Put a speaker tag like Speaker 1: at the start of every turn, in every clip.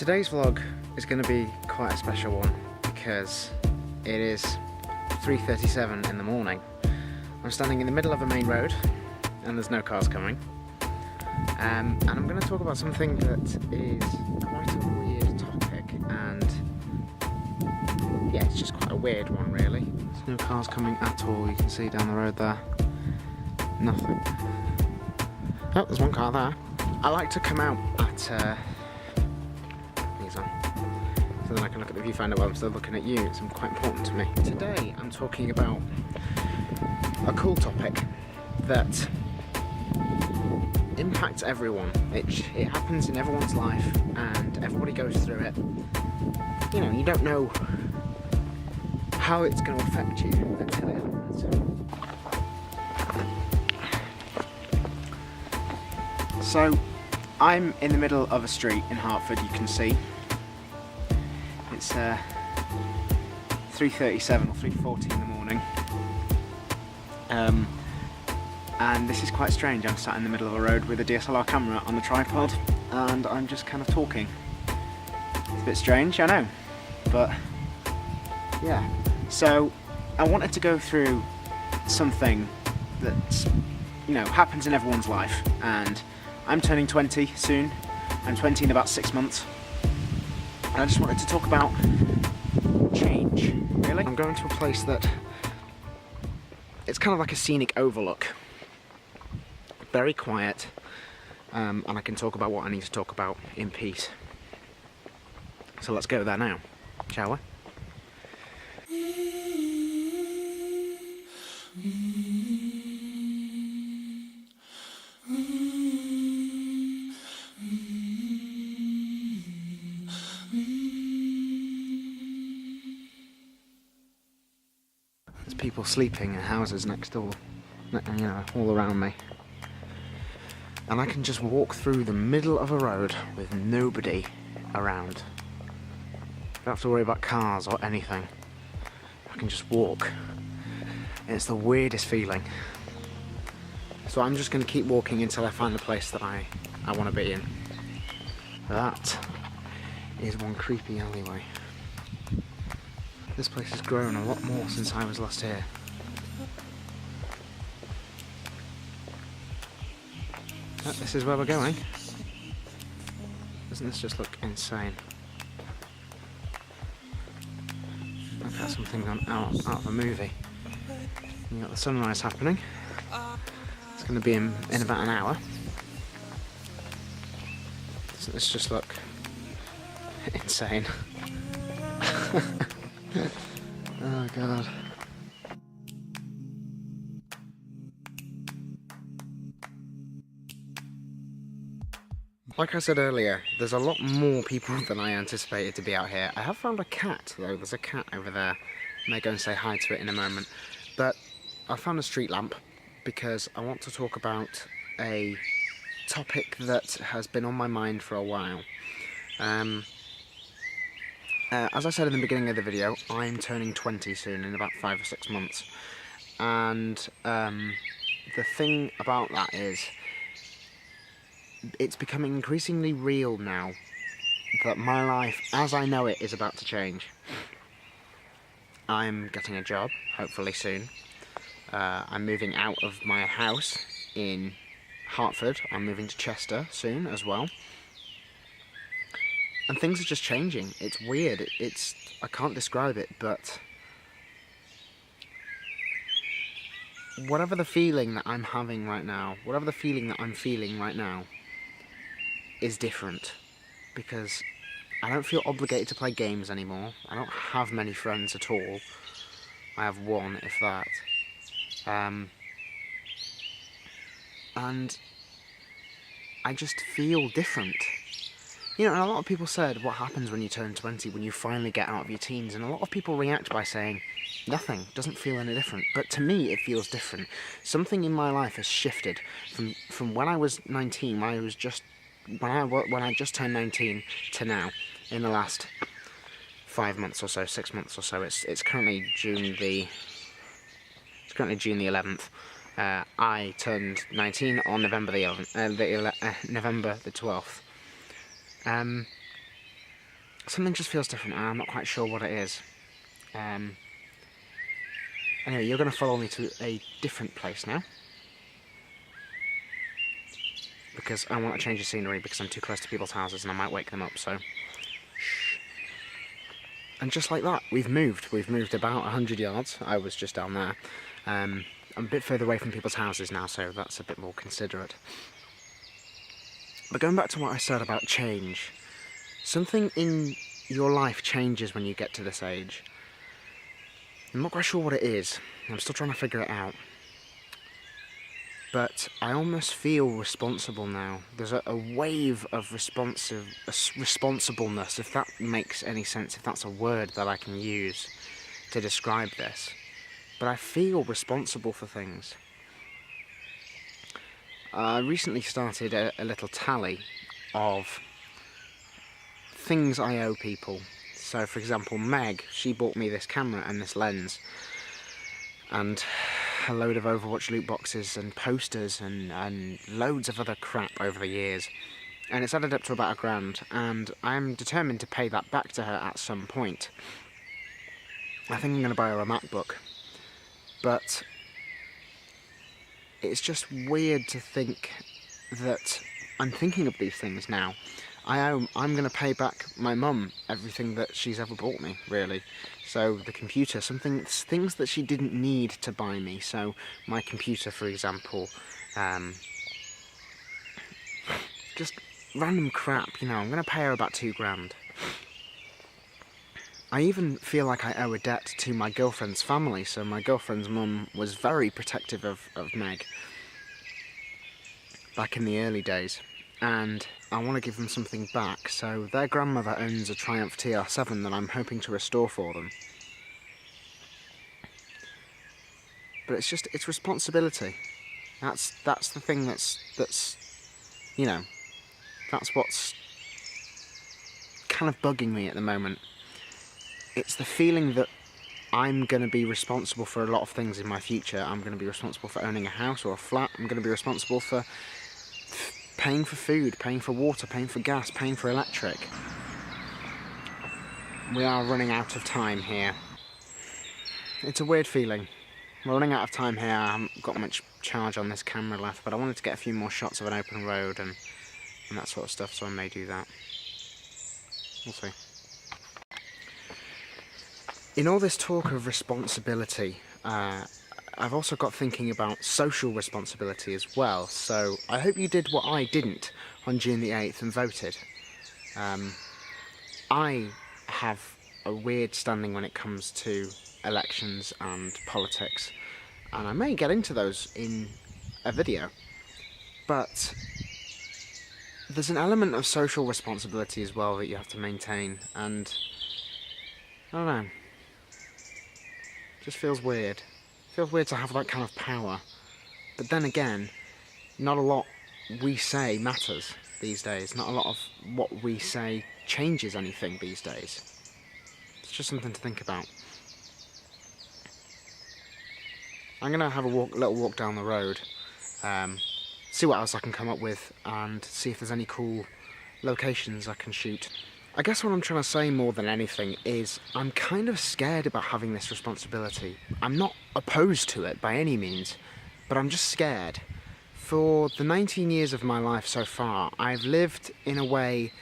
Speaker 1: Today's vlog is going to be quite a special one because it is 3:37 in the morning. I'm standing in the middle of a main road and there's no cars coming. And I'm going to talk about something that is quite a weird topic, and yeah, it's just quite a weird one really. There's no cars coming at all, you can see down the road there. Nothing. Oh, there's one car there. I like to come out at these on, so then I can look at the viewfinder while I'm still looking at you. It's quite important to me. Today I'm talking about a cool topic that impacts everyone. It happens in everyone's life and everybody goes through it. You know, you don't know how it's going to affect you until it happens. So, I'm in the middle of a street in Hertford, you can see. It's 3:37 or 3:40 in the morning. And this is quite strange. I'm sat in the middle of a road with a DSLR camera on the tripod and I'm just kind of talking. It's a bit strange, I know, but yeah. So I wanted to go through something that, you know, happens in everyone's life, and I'm turning 20 soon. I'm 20 in about 6 months. And I just wanted to talk about change, really. I'm going to a place that it's kind of like a scenic overlook. Very quiet, and I can talk about what I need to talk about in peace. So let's go there now, shall we? There's people sleeping in houses next door, you know, all around me. And I can just walk through the middle of a road with nobody around. Don't have to worry about cars or anything. I can just walk. It's the weirdest feeling. So I'm just going to keep walking until I find the place that I want to be in. That is one creepy alleyway. This place has grown a lot more since I was last here. Oh, this is where we're going. Doesn't this just look insane? Look at something out of a movie. You got the sunrise happening. It's going to be in about an hour. Doesn't this just look insane? Oh god. Like I said earlier, there's a lot more people than I anticipated to be out here. I have found a cat though, there's a cat over there. I may go and say hi to it in a moment. But I found a street lamp because I want to talk about a topic that has been on my mind for a while. As I said in the beginning of the video, I'm turning 20 soon, in about 5 or 6 months. And the thing about that is, it's becoming increasingly real now that my life as I know it is about to change. I'm getting a job, hopefully soon. I'm moving out of my house in Hertford. I'm moving to Chester soon as well. And things are just changing. It's weird. I can't describe it, but whatever the feeling that I'm having right now, whatever the feeling that I'm feeling right now, is different, because I don't feel obligated to play games anymore. I don't have many friends at all. I have one, if that. And I just feel different. You know, and a lot of people said, what happens when you turn 20, when you finally get out of your teens? And a lot of people react by saying, nothing, doesn't feel any different. But to me, it feels different. Something in my life has shifted from when I was 19, when I just turned 19 to now, in the last 5 months or so, 6 months or so. It's currently June the 11th. I turned 19 on November the 11th, November the 12th. something just feels different, and I'm not quite sure what it is. Anyway, you're going to follow me to a different place now, because I want to change the scenery, because I'm too close to people's houses and I might wake them up, so shh. And just like that, we've moved about 100 yards. I was just down there. I'm a bit further away from people's houses now, so that's a bit more considerate. But going back to what I said about change, something in your life changes when you get to this age. I'm not quite sure what it is. I'm still trying to figure it out. But I almost feel responsible now. There's a wave of responsibleness, if that makes any sense, if that's a word that I can use to describe this. But I feel responsible for things. I recently started a little tally of things I owe people. So, for example, Meg, she bought me this camera and this lens, and a load of Overwatch loot boxes and posters and loads of other crap over the years. And it's added up to about £1,000, and I'm determined to pay that back to her at some point. I think I'm going to buy her a MacBook. But it's just weird to think that I'm thinking of these things now. I'm going to pay back my mum everything that she's ever bought me, really. So the computer, things that she didn't need to buy me. So my computer, for example, just random crap, you know. I'm going to pay her about £2,000. I even feel like I owe a debt to my girlfriend's family. So my girlfriend's mum was very protective of Meg back in the early days, and I want to give them something back. So their grandmother owns a Triumph TR7 that I'm hoping to restore for them. But it's responsibility. That's the thing that's you know, that's what's kind of bugging me at the moment. It's the feeling that I'm going to be responsible for a lot of things in my future. I'm going to be responsible for owning a house or a flat. I'm going to be responsible for paying for food, paying for water, paying for gas, paying for electric. We are running out of time here. It's a weird feeling. We're running out of time here. I haven't got much charge on this camera left, but I wanted to get a few more shots of an open road and that sort of stuff, so I may do that. We'll see. In all this talk of responsibility, I've also got thinking about social responsibility as well. So I hope you did what I didn't on June the 8th and voted. I have a weird standing when it comes to elections and politics, and I may get into those in a video. But there's an element of social responsibility as well that you have to maintain, and I don't know. Just feels weird. Feels weird to have that kind of power. But then again, not a lot we say matters these days. Not a lot of what we say changes anything these days. It's just something to think about. I'm gonna have a little walk down the road, see what else I can come up with, and see if there's any cool locations I can shoot. I guess what I'm trying to say more than anything is I'm kind of scared about having this responsibility. I'm not opposed to it by any means, but I'm just scared. For the 19 years of my life so far, I've lived in a way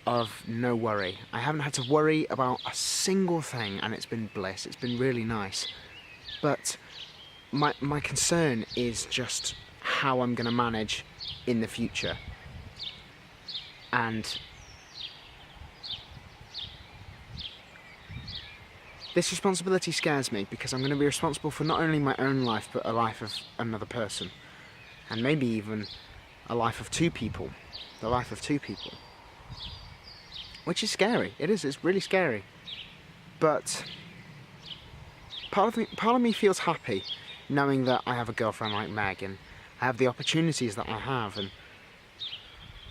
Speaker 1: of no worry. I haven't had to worry about a single thing, and it's been bliss. It's been really nice. But my concern is just how I'm going to manage in the future. And this responsibility scares me, because I'm going to be responsible for not only my own life, but a life of another person. And maybe even a life of two people. The life of two people. Which is scary. It is. It's really scary. But part of me feels happy knowing that I have a girlfriend like Meg, and I have the opportunities that I have, and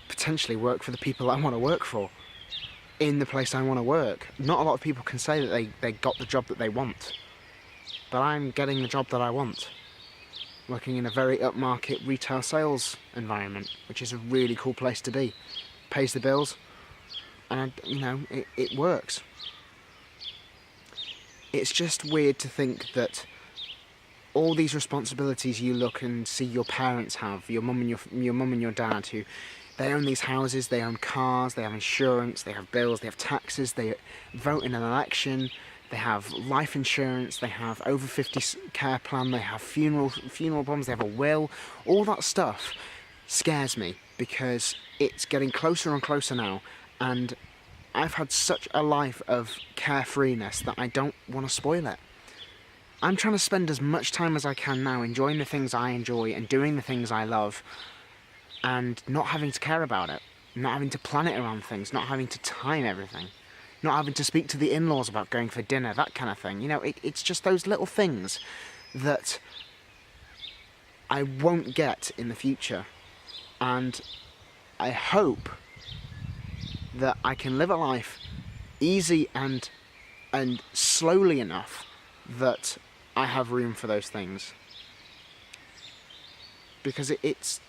Speaker 1: potentially work for the people I want to work for in the place I want to work. Not a lot of people can say that they got the job that they want, but I'm getting the job that I want. Working in a very upmarket retail sales environment, which is a really cool place to be. Pays the bills, And, you know, it works. It's just weird to think that all these responsibilities you look and see your parents have, your mum and your dad, who they own these houses, they own cars, they have insurance, they have bills, they have taxes, they vote in an election, they have life insurance, they have over 50 care plan, they have funeral problems, they have a will. All that stuff scares me because it's getting closer and closer now, and I've had such a life of carefreeness that I don't want to spoil it. I'm trying to spend as much time as I can now enjoying the things I enjoy and doing the things I love, and not having to care about it, not having to plan it around things, not having to time everything, not having to speak to the in-laws about going for dinner, that kind of thing. You know, it's just those little things that I won't get in the future, and I hope that I can live a life easy and slowly enough that I have room for those things, because it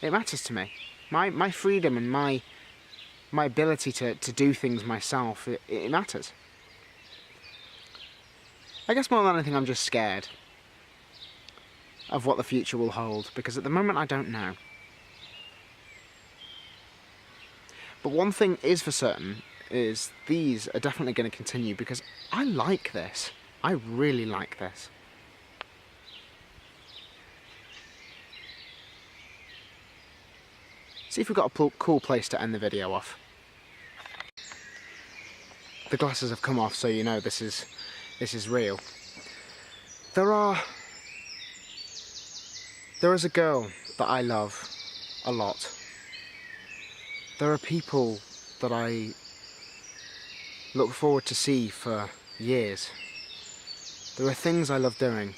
Speaker 1: matters to me. My freedom and my ability to do things myself, it matters. I guess more than anything I'm just scared of what the future will hold, because at the moment I don't know. But one thing is for certain, is these are definitely going to continue, because I like this. I really like this. See if we've got a cool place to end the video off. The glasses have come off, so you know this is real. There is a girl that I love a lot. There are people that I look forward to see for years. There are things I love doing.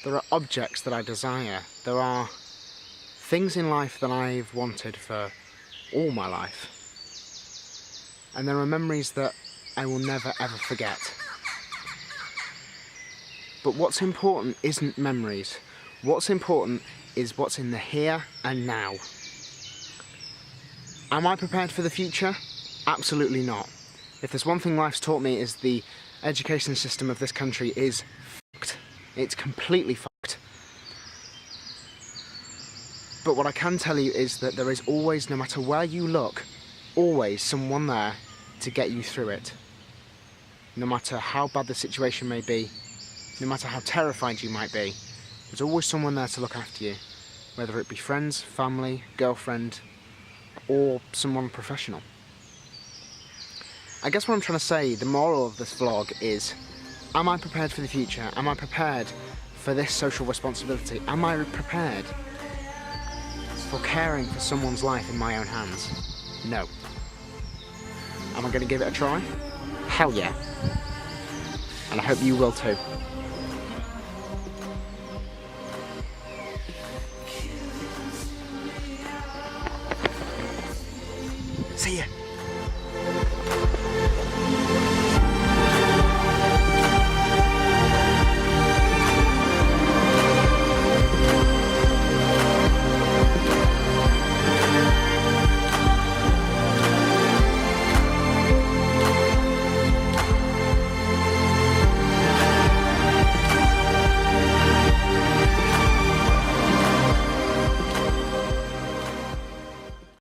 Speaker 1: There are objects that I desire. There are things in life that I've wanted for all my life. And there are memories that I will never ever forget. But what's important isn't memories. What's important is what's in the here and now. Am I prepared for the future? Absolutely not. If there's one thing life's taught me, is the education system of this country is fucked. It's completely fucked. But what I can tell you is that there is always, no matter where you look, always someone there to get you through it. No matter how bad the situation may be, no matter how terrified you might be, there's always someone there to look after you. Whether it be friends, family, girlfriend, or someone professional. I guess what I'm trying to say, the moral of this vlog is, am I prepared for the future? Am I prepared for this social responsibility? Am I prepared for caring for someone's life in my own hands? No. Am I going to give it a try? Hell yeah. And I hope you will too. See ya.